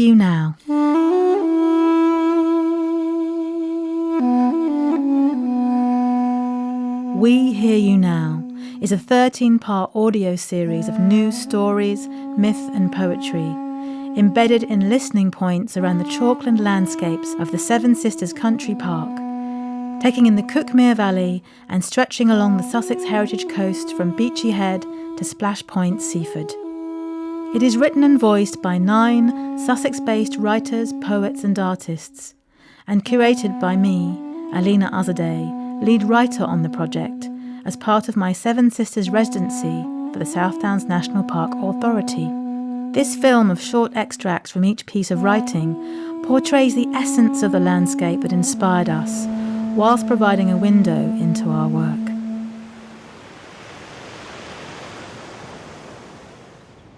You Now. We Hear You Now is a 13-part audio series of news stories, myth and poetry, embedded in listening points around the chalkland landscapes of the Seven Sisters Country Park, taking in the Cookman Valley and stretching along the Sussex Heritage Coast from Beachy Head to Splash Point, Seaford. It is written and voiced by 9 Sussex-based writers, poets and artists, and curated by me, Alina Azadeh, lead writer on the project, as part of my Seven Sisters residency for the South Downs National Park Authority. This film of short extracts from each piece of writing portrays the essence of the landscape that inspired us, whilst providing a window into our work.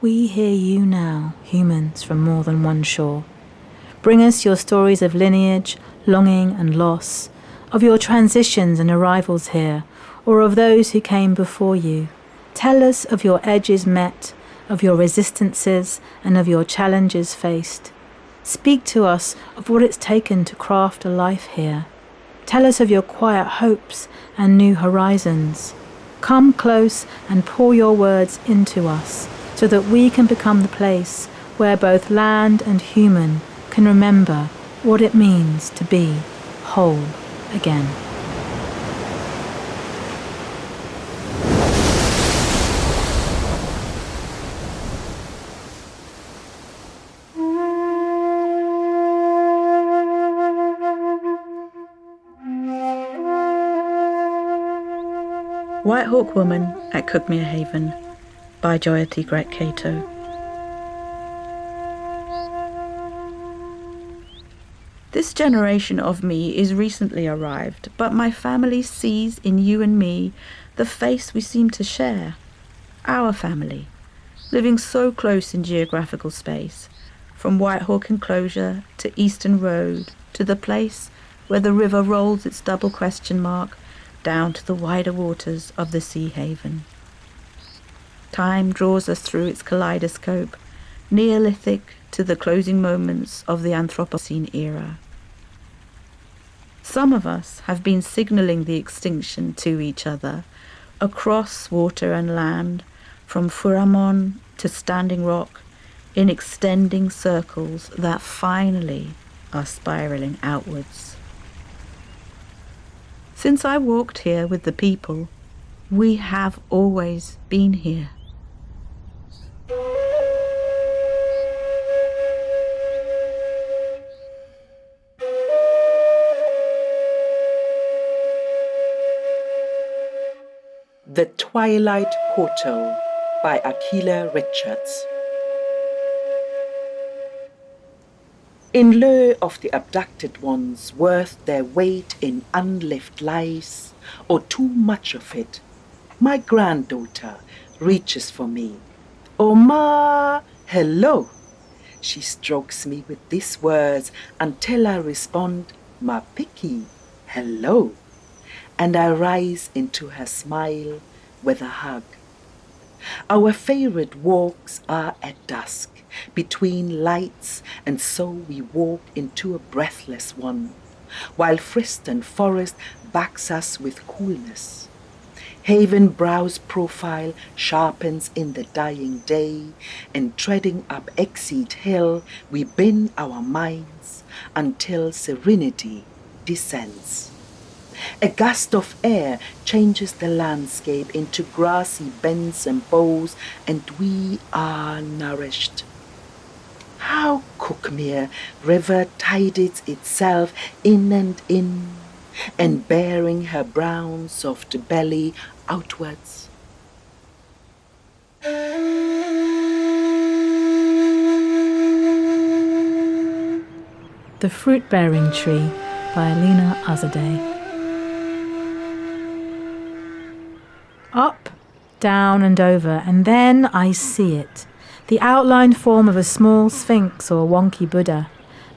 We hear you now, humans from more than one shore. Bring us your stories of lineage, longing and loss, of your transitions and arrivals here, or of those who came before you. Tell us of your edges met, of your resistances, and of your challenges faced. Speak to us of what it's taken to craft a life here. Tell us of your quiet hopes and new horizons. Come close and pour your words into us, so that we can become the place where both land and human can remember what it means to be whole again. White Hawk Woman at Cookman Haven by Joyati Gret Cato. This generation of me is recently arrived, but my family sees in you and me the face we seem to share. Our family, living so close in geographical space, from White Hawk Enclosure to Eastern Road to the place where the river rolls its double question mark down to the wider waters of the Sea Haven. Time draws us through its kaleidoscope, Neolithic to the closing moments of the Anthropocene era. Some of us have been signalling the extinction to each other across water and land, from Furamon to Standing Rock, in extending circles that finally are spiraling outwards. Since I walked here with the people, we have always been here. The Twilight Hotel by Akila Richards. In lieu of the abducted ones worth their weight in unlived lives, or too much of it, my granddaughter reaches for me. "Oh ma, hello." She strokes me with these words until I respond, "Ma picky, hello." And I rise into her smile with a hug. Our favorite walks are at dusk, between lights, and so we walk into a breathless one, while Friston forest backs us with coolness. Haven Brow's profile sharpens in the dying day, and treading up Exceed Hill we bend our minds until serenity descends. A gust of air changes the landscape into grassy bends and bows, and we are nourished. How Cookmere River tidies itself in, and bearing her brown soft belly outwards. The Fruit-Bearing Tree by Alina Azadeh. Up, down and over, and then I see it. The outlined form of a small sphinx or wonky Buddha,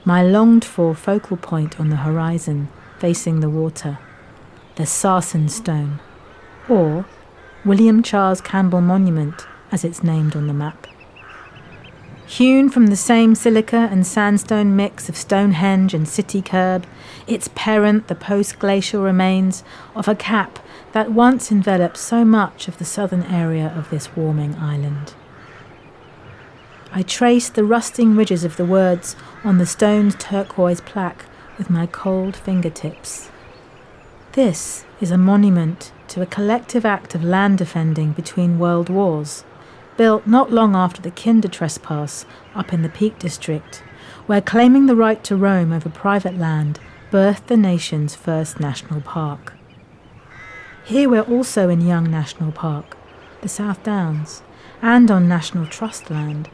my longed-for focal point on the horizon, facing the water. The Sarsen Stone, or William Charles Campbell Monument, as it's named on the map. Hewn from the same silica and sandstone mix of Stonehenge and city curb, its parent the post-glacial remains of a cap that once enveloped so much of the southern area of this warming island. I traced the rusting ridges of the words on the stone's turquoise plaque with my cold fingertips. This is a monument to a collective act of land defending between world wars, built not long after the Kinder Trespass up in the Peak District, where claiming the right to roam over private land birthed the nation's first national park. Here we're also in Young National Park, the South Downs, and on National Trust land.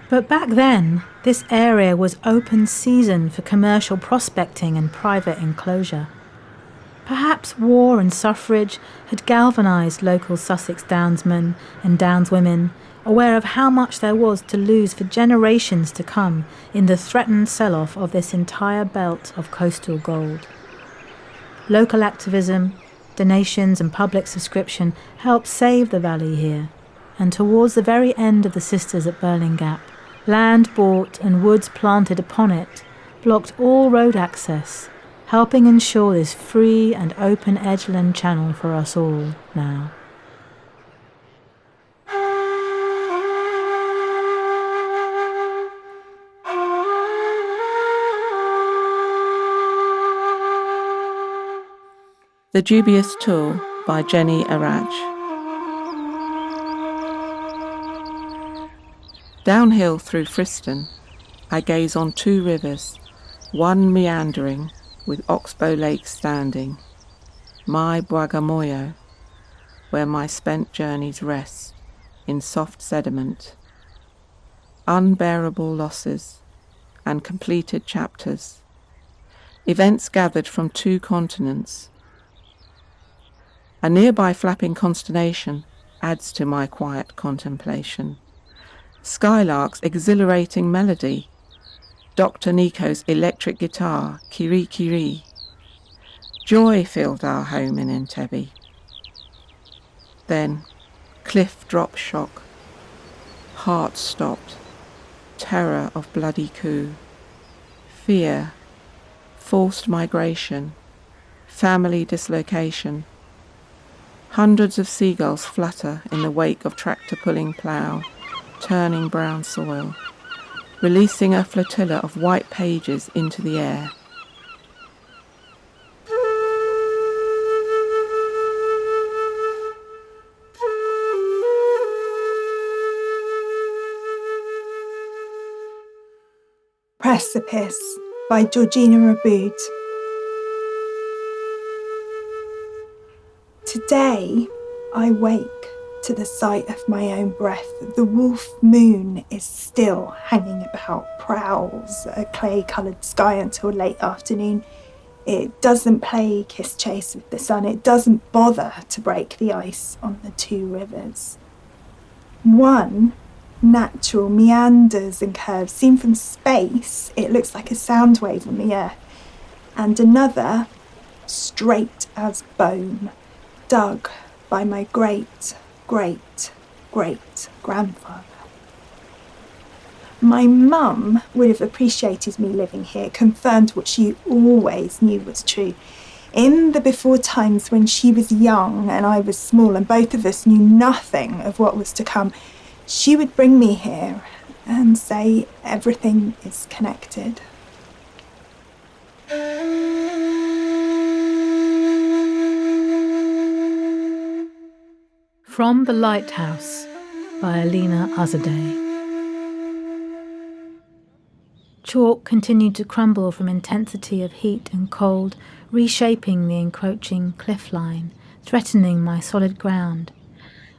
But back then, this area was open season for commercial prospecting and private enclosure. Perhaps war and suffrage had galvanised local Sussex Downsmen and Downswomen, aware of how much there was to lose for generations to come in the threatened sell-off of this entire belt of coastal gold. Local activism, donations and public subscription helped save the valley here, and towards the very end of the Sisters at Burling Gap, land bought and woods planted upon it blocked all road access, helping ensure this free and open edgeland channel for us all now. The Dubious Tour by Jenny Arach. Downhill through Friston, I gaze on two rivers, one meandering with Oxbow Lake standing, my Bagamoyo, where my spent journeys rest in soft sediment. Unbearable losses and completed chapters, events gathered from two continents. A nearby flapping consternation adds to my quiet contemplation. Skylark's exhilarating melody, Dr. Nico's electric guitar, Kiri Kiri. Joy filled our home in Entebbe. Then, cliff drop shock, heart stopped, terror of bloody coup, fear, forced migration, family dislocation. Hundreds of seagulls flutter in the wake of tractor-pulling plough, turning brown soil, releasing a flotilla of white pages into the air. Precipice by Georgina Abood. Today I wake to the sight of my own breath. The wolf moon is still hanging about, prowls a clay-coloured sky until late afternoon. It doesn't play kiss chase with the sun. It doesn't bother to break the ice on the two rivers. One natural meanders and curves. Seen from space, it looks like a sound wave on the earth. And another, straight as bone, dug by my great-great-great-grandfather. My mum would have appreciated me living here, confirmed what she always knew was true. In the before times when she was young and I was small and both of us knew nothing of what was to come, she would bring me here and say everything is connected. From the Lighthouse by Alina, Azadeh. Chalk continued to crumble from intensity of heat and cold, reshaping the encroaching cliff line, threatening my solid ground.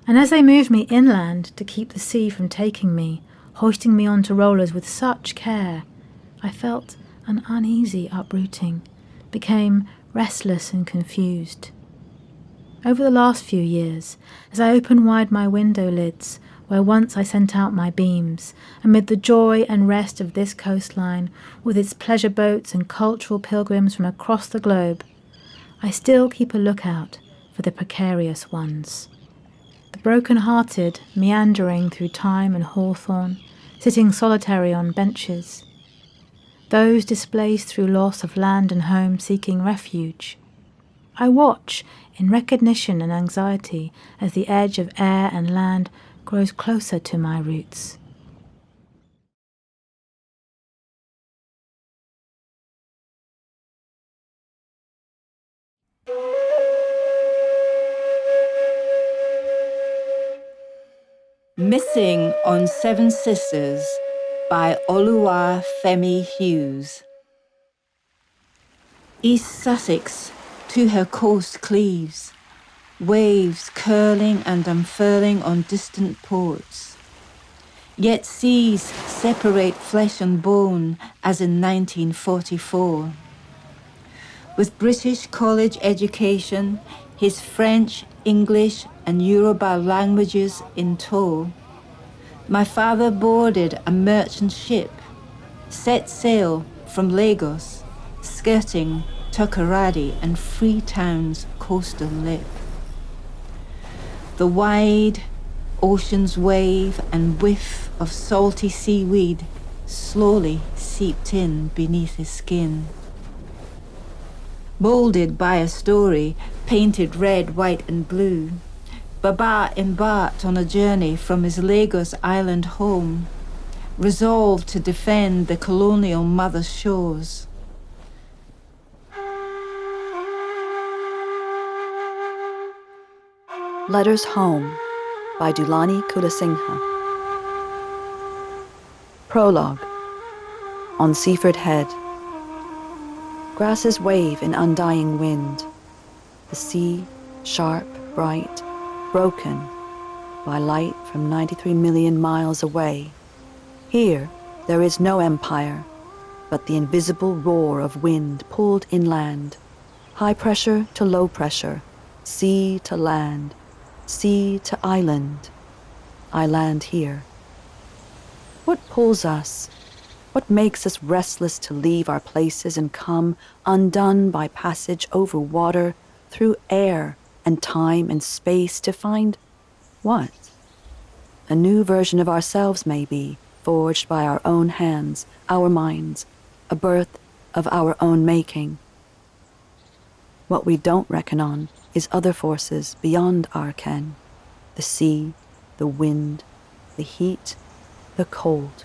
And as they moved me inland to keep the sea from taking me, hoisting me onto rollers with such care, I felt an uneasy uprooting, became restless and confused. Over the last few years, as I opened wide my window lids, where once I sent out my beams, amid the joy and rest of this coastline, with its pleasure boats and cultural pilgrims from across the globe, I still keep a lookout for the precarious ones. The broken-hearted, meandering through thyme and hawthorn, sitting solitary on benches. Those displaced through loss of land and home seeking refuge. I watch in recognition and anxiety as the edge of air and land grows closer to my roots. Missing on Seven Sisters by Oluwafemi Hughes. East Sussex to her coast cleaves, waves curling and unfurling on distant ports. Yet seas separate flesh and bone as in 1944. With British college education, his French, English and Yoruba languages in tow, my father boarded a merchant ship, set sail from Lagos, skirting Tokoradi and Freetown's coastal lip. The wide ocean's wave and whiff of salty seaweed slowly seeped in beneath his skin. Moulded by a story painted red, white and blue, Baba embarked on a journey from his Lagos island home, resolved to defend the colonial mother's shores. Letters Home by Dulani Kulasinghe. Prologue. On Seaford Head. Grasses wave in undying wind. The sea, sharp, bright, broken by light from 93 million miles away. Here, there is no empire, but the invisible roar of wind pulled inland. High pressure to low pressure, sea to land, sea to island. I land here. What pulls us? What makes us restless to leave our places and come undone by passage over water, through air and time and space to find what? A new version of ourselves, maybe, forged by our own hands, our minds, a birth of our own making. What we don't reckon on is other forces beyond our ken. The sea, the wind, the heat, the cold.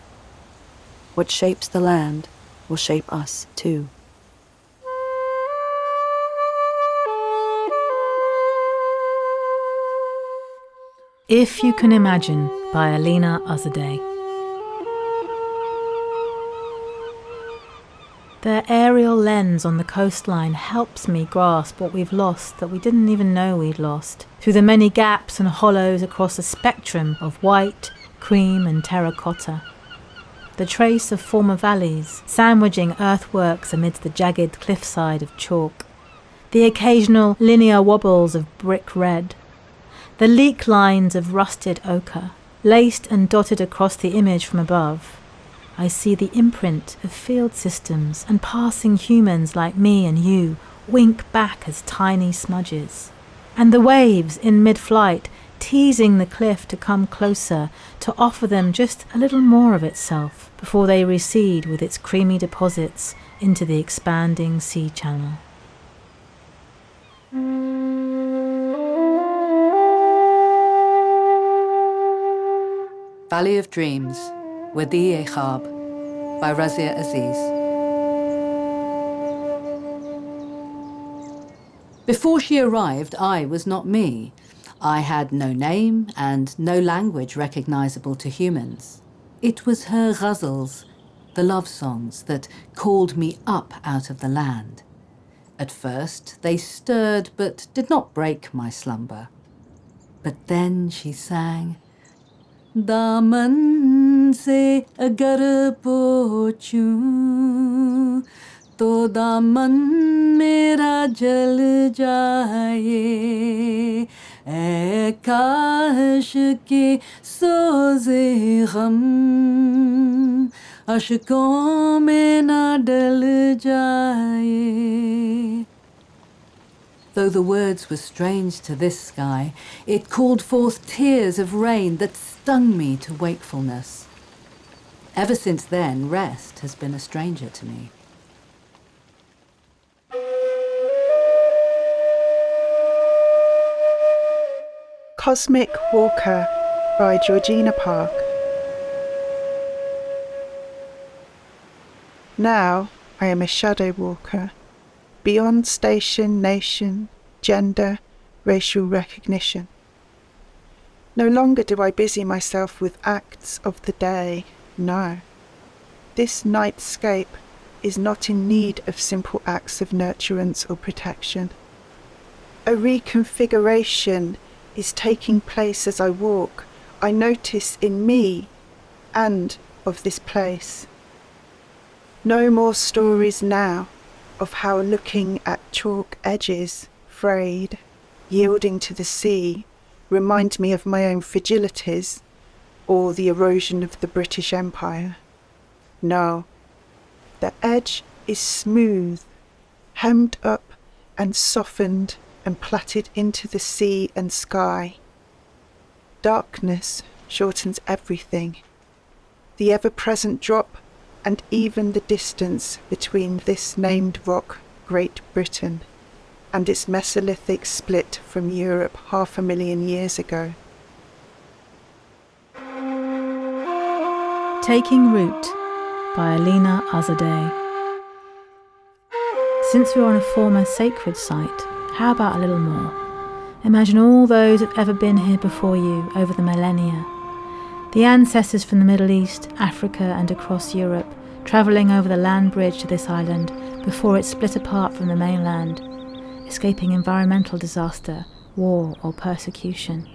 What shapes the land will shape us too. If You Can Imagine by Alina Azadeh. Their aerial lens on the coastline helps me grasp what we've lost that we didn't even know we'd lost, through the many gaps and hollows across a spectrum of white, cream and terracotta. The trace of former valleys, sandwiching earthworks amidst the jagged cliffside of chalk. The occasional linear wobbles of brick red. The leak lines of rusted ochre, laced and dotted across the image from above. I see the imprint of field systems and passing humans like me and you wink back as tiny smudges. And the waves in mid-flight teasing the cliff to come closer, to offer them just a little more of itself before they recede with its creamy deposits into the expanding sea channel. Valley of Dreams, Wadi Echab, by Razia Aziz. Before she arrived, I was not me. I had no name and no language recognizable to humans. It was her ghazals, the love songs that called me up out of the land. At first they stirred but did not break my slumber. But then she sang, Daman se agar pochun, to daman mera jal jaye, ऐ काश के सोज़े ग़म अश्कों में ना डल जाए. Though the words were strange to this sky, it called forth tears of rain that stung me to wakefulness. Ever since then, rest has been a stranger to me. Cosmic Walker by Georgina Park. Now I am a shadow walker, beyond station, nation, gender, racial recognition. No longer do I busy myself with acts of the day, no. This nightscape is not in need of simple acts of nurturance or protection. A reconfiguration is taking place as I walk. I notice in me and of this place. No more stories now of how looking at chalk edges, frayed, yielding to the sea, remind me of my own fragilities or the erosion of the British Empire. No, the edge is smooth, hemmed up and softened and plaited into the sea and sky. Darkness shortens everything, the ever-present drop and even the distance between this named rock, Great Britain, and its Mesolithic split from Europe 500,000 years ago. Taking Root by Alina Azadeh. Since we're on a former sacred site, how about a little more? Imagine all those who've ever been here before you over the millennia. The ancestors from the Middle East, Africa and across Europe, travelling over the land bridge to this island before it split apart from the mainland, escaping environmental disaster, war or persecution.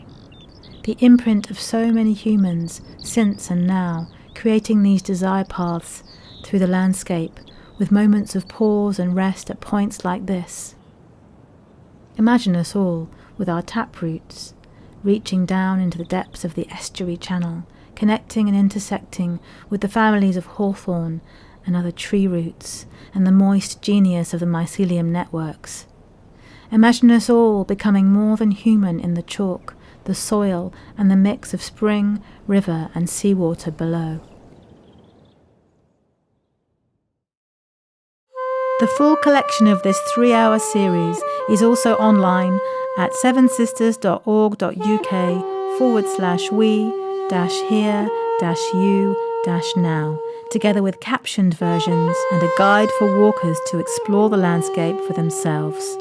The imprint of so many humans, since and now, creating these desire paths through the landscape, with moments of pause and rest at points like this. Imagine us all, with our taproots, reaching down into the depths of the estuary channel, connecting and intersecting with the families of hawthorn and other tree roots, and the moist genius of the mycelium networks. Imagine us all becoming more than human in the chalk, the soil, and the mix of spring, river, and seawater below. The full collection of this 3-hour series is also online at sevenSisters.org.uk/we-here-you-now, together with captioned versions and a guide for walkers to explore the landscape for themselves.